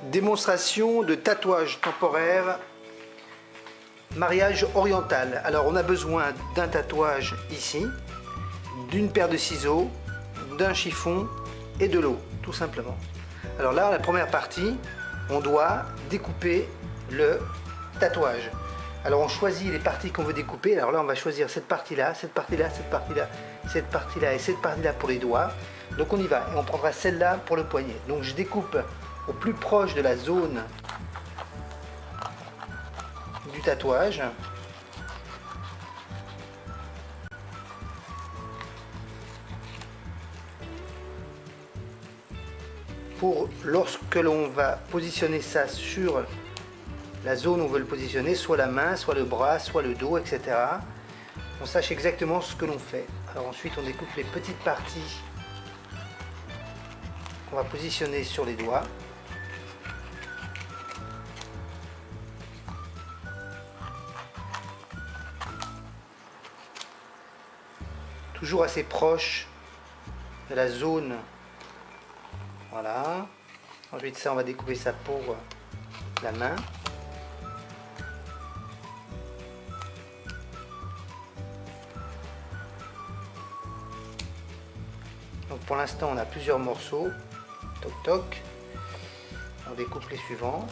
Démonstration de tatouage temporaire, mariage oriental. Alors on a besoin d'un tatouage ici, d'une paire de ciseaux, d'un chiffon et de l'eau, tout simplement. Alors là, la première partie, on doit découper le tatouage. Alors on choisit les parties qu'on veut découper. Alors là, on va choisir cette partie-là, cette partie-là, cette partie-là, cette partie-là et cette partie-là pour les doigts. Donc on y va et on prendra celle-là pour le poignet. Donc je découpe au plus proche de la zone du tatouage. Pour lorsque l'on va positionner ça sur la zone où on veut le positionner, soit la main, soit le bras, soit le dos, etc. On sache exactement ce que l'on fait. Alors ensuite on découpe les petites parties qu'on va positionner sur les doigts. Toujours assez proche de la zone. Voilà. Ensuite ça, on va découper ça pour la main. Donc pour l'instant on a plusieurs morceaux. Toc toc. On découpe les suivants.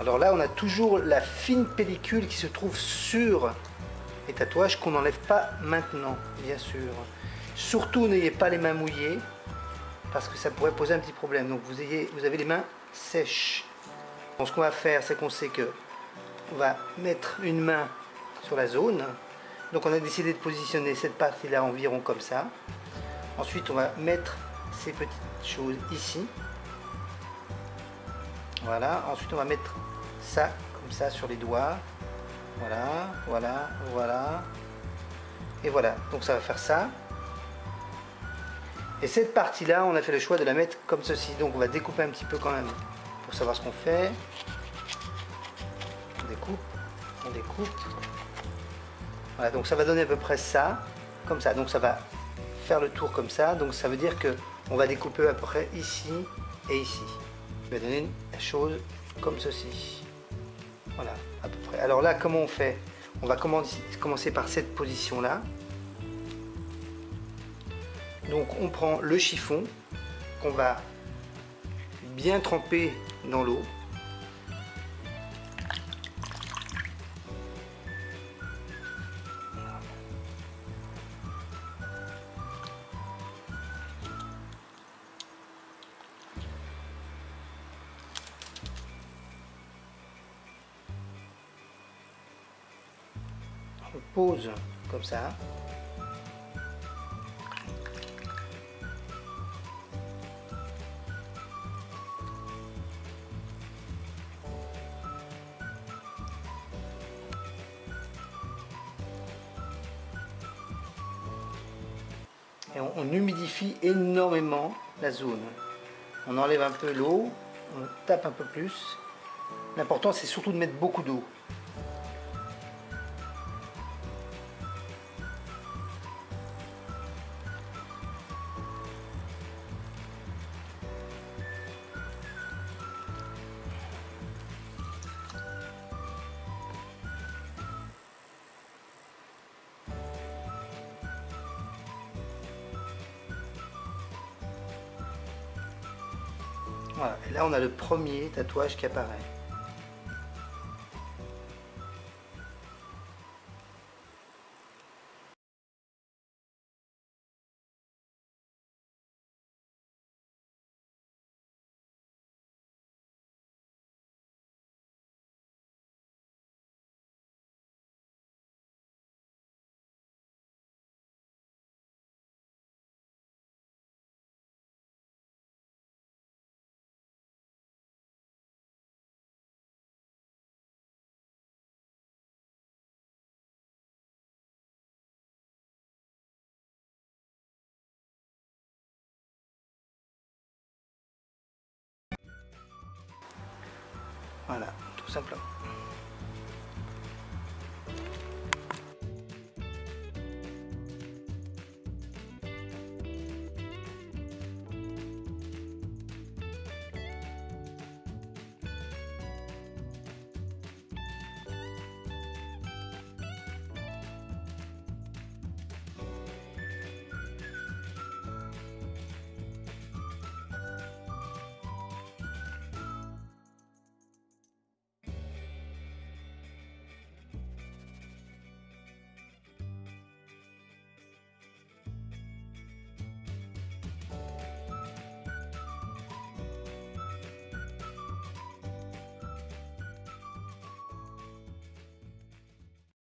Alors là, on a toujours la fine pellicule qui se trouve sur les tatouages qu'on n'enlève pas maintenant, bien sûr. Surtout, n'ayez pas les mains mouillées parce que ça pourrait poser un petit problème. Donc vous avez les mains sèches. Donc ce qu'on va faire, c'est qu'on sait que on va mettre une main sur la zone. Donc on a décidé de positionner cette partie-là environ comme ça. Ensuite, on va mettre ces petites choses ici. Voilà. Ensuite, on va mettre ça comme ça sur les doigts. Voilà, voilà, voilà. Et voilà. Donc ça va faire ça. Et cette partie-là, on a fait le choix de la mettre comme ceci. Donc on va découper un petit peu quand même pour savoir ce qu'on fait. On découpe, on découpe. Voilà, donc ça va donner à peu près ça, comme ça. Donc ça va faire le tour comme ça. Donc ça veut dire que on va découper à peu près ici et ici. Ça va donner une chose comme ceci. Voilà, à peu près. Alors là, comment on fait? On va commencer par cette position-là. Donc on prend le chiffon qu'on va bien tremper dans l'eau. On pose comme ça. Et on humidifie énormément la zone. On enlève un peu l'eau, on tape un peu plus. L'important, c'est surtout de mettre beaucoup d'eau. Voilà, et là on a le premier tatouage qui apparaît. Voilà, tout simplement.